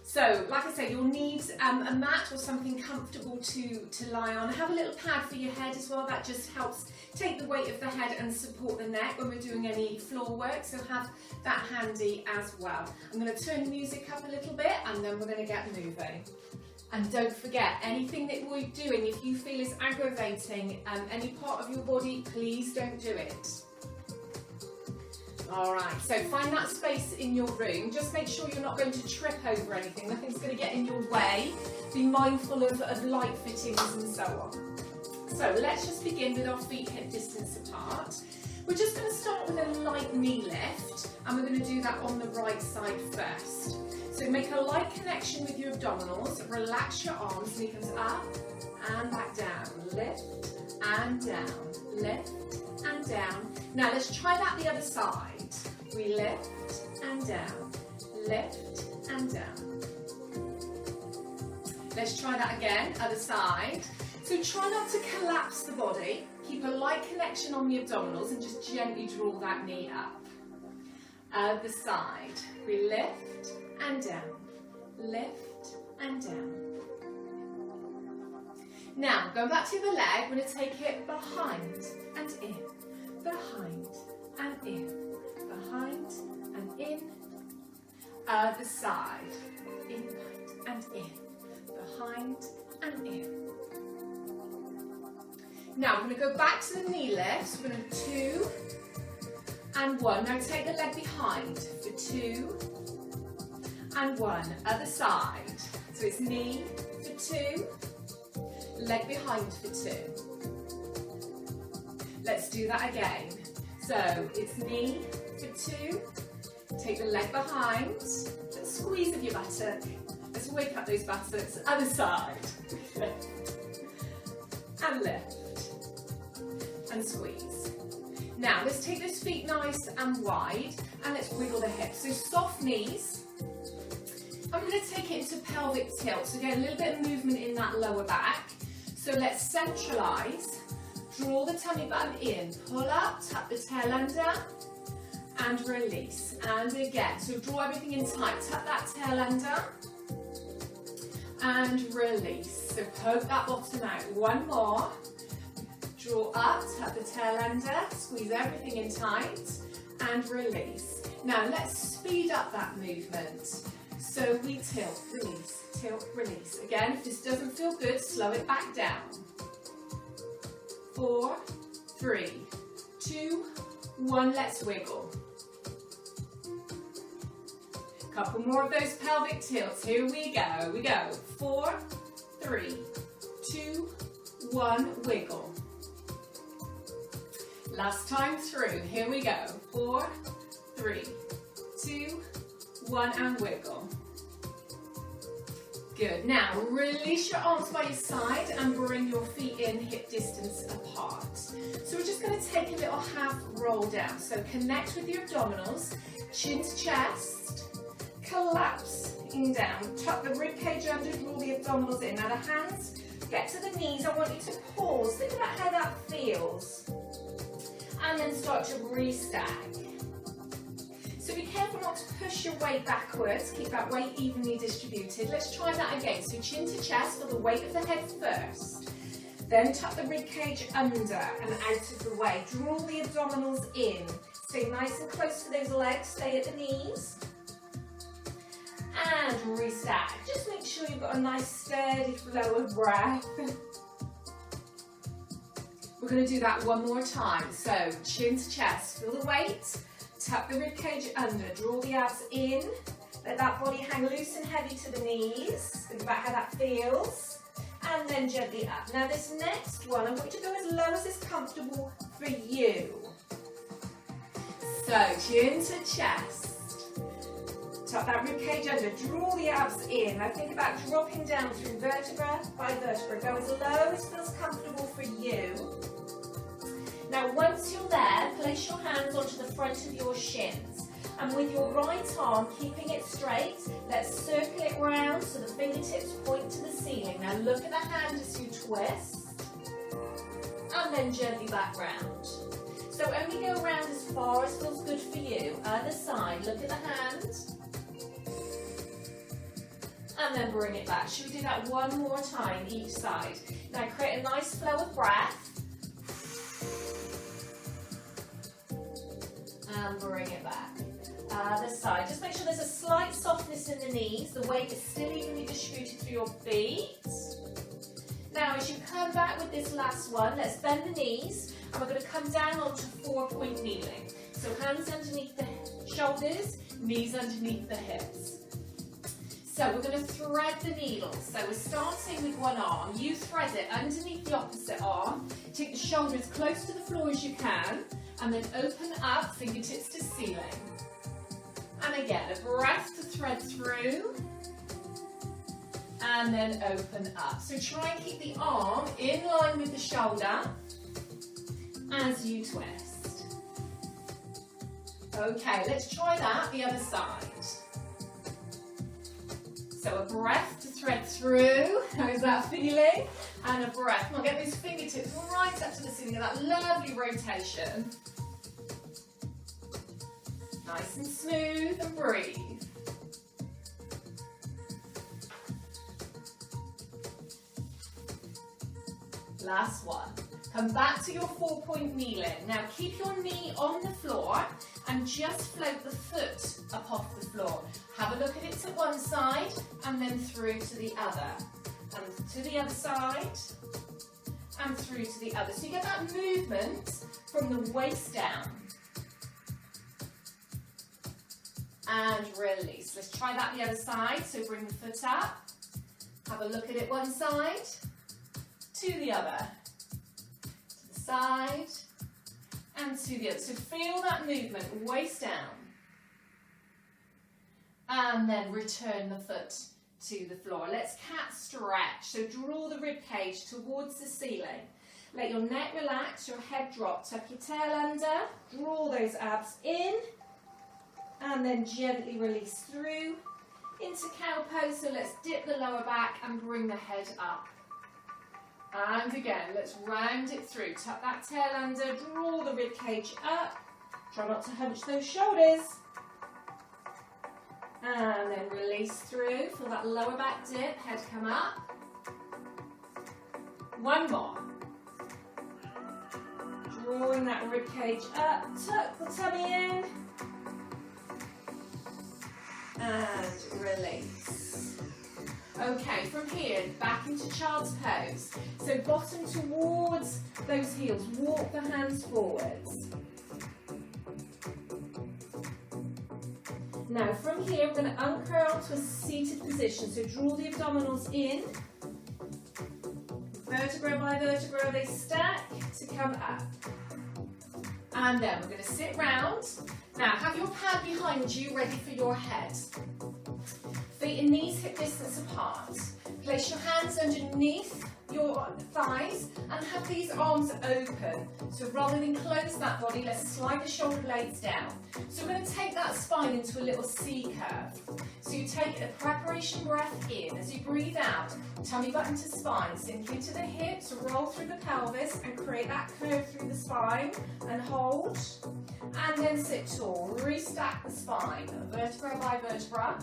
So, like I say, you'll need a mat or something comfortable to lie on. Have a little pad for your head as well. That just helps take the weight of the head and support the neck when we're doing any floor work. So have that handy as well. I'm going to turn the music up a little bit and then we're going to get moving. And don't forget, anything that we're doing, if you feel is aggravating any part of your body, please don't do it. Alright, so find that space in your room. Just make sure you're not going to trip over anything. Nothing's going to get in your way. Be mindful of light fittings and so on. So let's just begin with our feet hip distance apart. We're just going to start with a light knee lift, and we're going to do that on the right side first. So make a light connection with your abdominals, relax your arms, and it comes up and back down, lift and down, lift and down. Now let's try that the other side. We lift and down, lift and down. Let's try that again, other side. So try not to collapse the body, keep a light connection on the abdominals and just gently draw that knee up. Other side, we lift and down, lift and down. Now, going back to the leg, we're going to take it behind and in, behind and in, behind and in. Other side, in and in, behind and in. Now, we're going to go back to the knee lifts. We're going to 2 and 1. Now take the leg behind for 2 and 1, other side. So it's knee for 2, leg behind for 2. Let's do that again. So it's knee for 2, take the leg behind, let's squeeze of your buttock. Let's wake up those buttocks, other side. Lift and lift and squeeze. Now let's take those feet nice and wide and let's wiggle the hips. So soft knees. I'm going to take it into pelvic tilt, so get a little bit of movement in that lower back. So let's centralise, draw the tummy button in, pull up, tuck the tail under and release. And again, so draw everything in tight, tuck that tail under and release. So poke that bottom out. One more. Draw up, tuck the tail under, squeeze everything in tight and release. Now let's speed up that movement. So we tilt, release. Again, if this doesn't feel good, slow it back down. 4, 3, 2, 1, let's wiggle. Couple more of those pelvic tilts, here we go. 4, 3, 2, 1, wiggle. Last time through, here we go. 4, 3, 2, 1 and wiggle. Good. Now release your arms by your side and bring your feet in hip distance apart. So we're just going to take a little half roll down. So connect with your abdominals, chin to chest, collapsing down. Tuck the ribcage under, draw the abdominals in. Now the hands get to the knees. I want you to pause. Think about how that feels. And then start to restack. So be careful not to push your weight backwards, keep that weight evenly distributed. Let's try that again. So chin to chest for the weight of the head first. Then tuck the ribcage under and out of the way. Draw the abdominals in. Stay nice and close to those legs, stay at the knees. And restack. Just make sure you've got a nice steady flow of breath. We're going to do that one more time. So chin to chest, feel the weight. Tuck the ribcage under, draw the abs in, let that body hang loose and heavy to the knees. Think about how that feels. And then gently up. Now this next one, I want you to go as low as is comfortable for you. So chin to chest. Tuck that ribcage under, draw the abs in. Now think about dropping down through vertebra by vertebra. Go as low as feels comfortable for you. Now once you're there, place your hands onto the front of your shins. And with your right arm, keeping it straight, let's circle it round so the fingertips point to the ceiling. Now look at the hand as you twist. And then gently back round. So only go round as far as feels good for you. Other side, look at the hand. and then bring it back. Should we do that one more time each side? Now create a nice flow of breath. And bring it back. Other side. Just make sure there's a slight softness in the knees. The weight is still evenly distributed through your feet. Now as you come back with this last one, let's bend the knees and we're going to come down onto 4-point kneeling. So hands underneath the shoulders, knees underneath the hips. So we're going to thread the needle. So we're starting with one arm. You thread it underneath the opposite arm. Take the shoulder as close to the floor as you can and then open up, fingertips to ceiling. And again, a breath to thread through. And then open up. So try and keep the arm in line with the shoulder as you twist. Okay, let's try that the other side. So a breath to thread through. How's that feeling? And a breath. Now get those fingertips right up to the ceiling of that lovely rotation. Nice and smooth, and breathe. Last one. Come back to your 4-point kneeling. Now keep your knee on the floor and just float the foot up off the floor. Have a look at it to one side and then through to the other. And to the other side and through to the other. So you get that movement from the waist down. And release. Let's try that the other side. So bring the foot up. Have a look at it one side to the other. To the side and to the other. So feel that movement, waist down. And then return the foot to the floor. Let's cat stretch. So draw the rib cage towards the ceiling. Let your neck relax, your head drop. Tuck your tail under. Draw those abs in. And then gently release through into cow pose. So let's dip the lower back and bring the head up. And again, let's round it through. Tuck that tail under, draw the rib cage up. Try not to hunch those shoulders. And then release through. Feel that lower back dip, head come up. One more. Drawing that rib cage up, tuck the tummy in. And release. Okay, from here, back into child's pose. So bottom towards those heels, walk the hands forwards. Now from here, we're going to uncurl to a seated position. So draw the abdominals in. Vertebra by vertebra, they stack to come up. And then we're going to sit round. Now have your pad behind you ready for your head. Feet and knees hip distance apart. Place your hands underneath your thighs and have these arms open. So rather than close that body, let's slide the shoulder blades down. So we're going to take that spine into a little C curve. So you take a preparation breath in. As you breathe out, tummy button to spine. Sink into the hips, roll through the pelvis and create that curve through the spine and hold. And then sit tall. Restack the spine, vertebra by vertebra.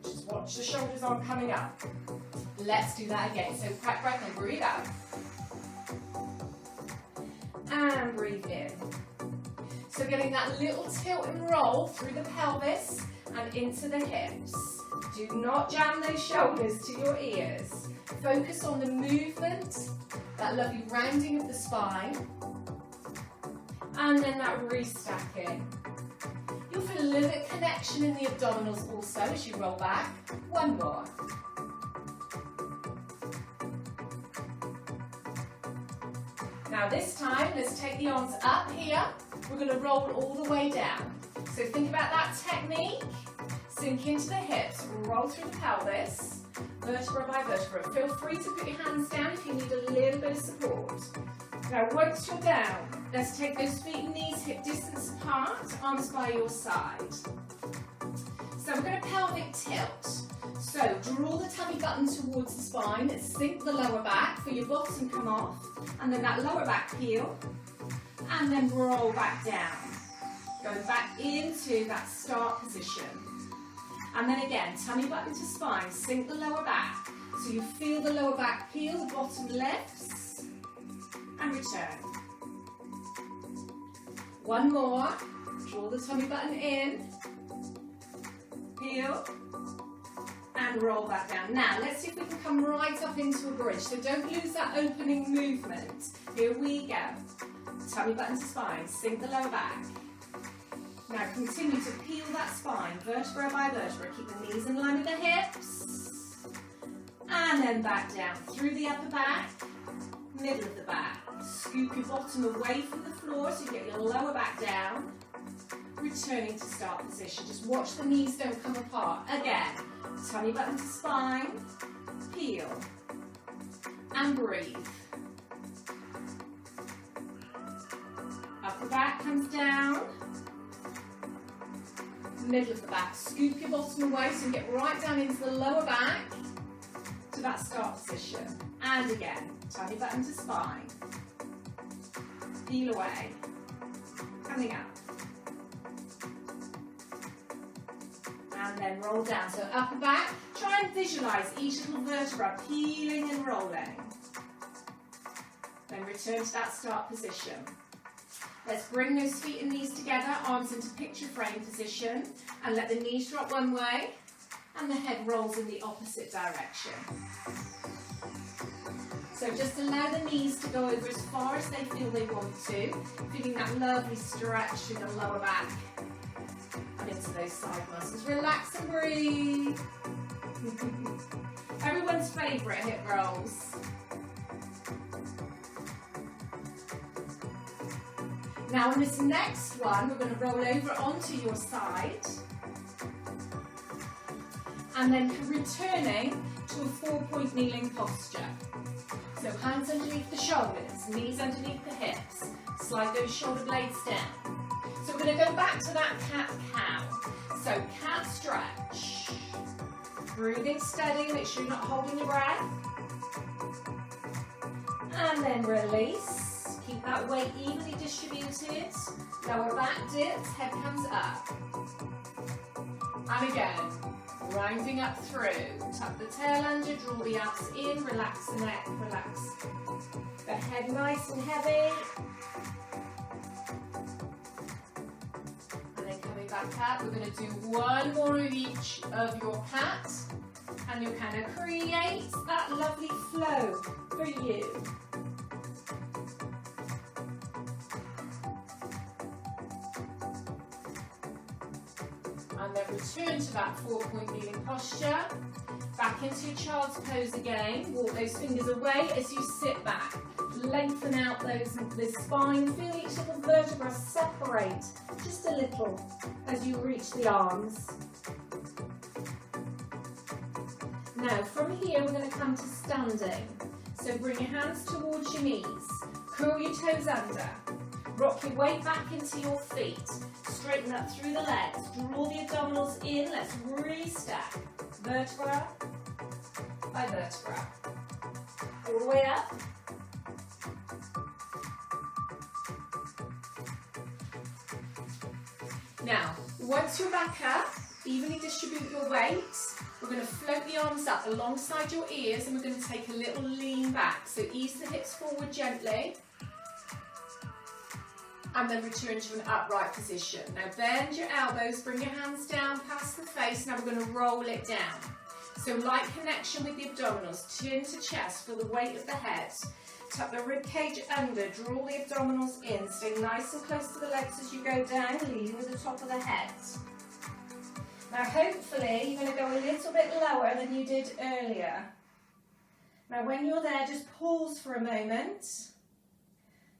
Just watch the shoulders on coming up. Let's do that again. So prep breath and breathe out. And breathe in. So getting that little tilt and roll through the pelvis and into the hips. Do not jam those shoulders to your ears. Focus on the movement, that lovely rounding of the spine. And then that restacking. You'll feel a little bit of connection in the abdominals also as you roll back. One more. Now this time, let's take the arms up here. We're going to roll all the way down. So think about that technique. Sink into the hips, roll through the pelvis, vertebra by vertebra. Feel free to put your hands down if you need a little bit of support. Now once you're down, let's take those feet and knees hip distance apart, arms by your side. So we're going to pelvic tilt. So draw the tummy button towards the spine, sink the lower back, feel your bottom come off, and then that lower back peel, and then roll back down. Going back into that start position. And then again, tummy button to spine, sink the lower back. So you feel the lower back peel, the bottom lifts, and return. One more, draw the tummy button in, peel, and roll back down. Now, let's see if we can come right up into a bridge. So don't lose that opening movement. Here we go. Tummy button to spine, sink the lower back. Now continue to peel that spine, vertebra by vertebra. Keep the knees in line with the hips. And then back down through the upper back, middle of the back. Scoop your bottom away from the floor so you get your lower back down. Returning to start position. Just watch the knees don't come apart. Again, tummy button to spine, peel, and breathe. Upper back comes down. Middle of the back, scoop your bottom away so you get right down into the lower back to that start position. And again, tummy button to spine. Peel away. Coming up. And then roll down. So upper back, try and visualise each little vertebra peeling and rolling. Then return to that start position. Let's bring those feet and knees together, arms into picture frame position, and let the knees drop one way, and the head rolls in the opposite direction. So just allow the knees to go over as far as they feel they want to, feeling that lovely stretch through the lower back and into those side muscles. Relax and breathe. Everyone's favourite hip rolls. Now on this next one, we're going to roll over onto your side and then returning to a 4-point kneeling posture. So hands underneath the shoulders, knees underneath the hips, slide those shoulder blades down. So we're going to go back to that cat-cow. So cat stretch, breathing steady, make sure you're not holding your breath. And then release. Keep that weight evenly distributed. Lower back dips, head comes up. And again, rounding up through. Tuck the tail under, draw the abs in, relax the neck, relax the head nice and heavy. And then coming back up, we're going to do one more of each of your cat. And you'll kind of create that lovely flow for you. And then return to that 4-point kneeling posture. Back into your child's pose again. Walk those fingers away as you sit back. Lengthen out the spine. Feel each little vertebra separate just a little as you reach the arms. Now from here we're going to come to standing. So bring your hands towards your knees. Curl your toes under. Rock your weight back into your feet. Straighten up through the legs. Draw the abdominals in. Let's restack. Vertebra by vertebra. All the way up. Now, once you're back up, evenly distribute your weight. We're going to float the arms up alongside your ears and we're going to take a little lean back. So ease the hips forward gently. And then return to an upright position. Now bend your elbows, bring your hands down past the face. Now we're going to roll it down. So light connection with the abdominals, chin to chest, feel the weight of the head. Tuck the ribcage under, draw the abdominals in. Stay nice and close to the legs as you go down, leading with the top of the head. Now hopefully you're going to go a little bit lower than you did earlier. Now when you're there, just pause for a moment.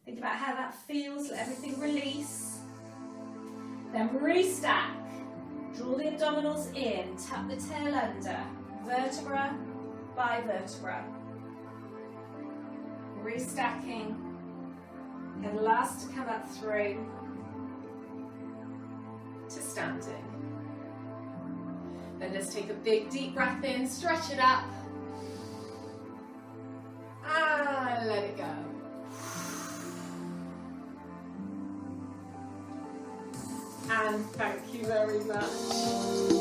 Think about how that feels, let everything release. Then restack. Draw the abdominals in, tuck the tail under, vertebra by vertebra. Restacking. And last to come up through to standing. Then let's take a big deep breath in, stretch it up. And let it go. And thank you very much.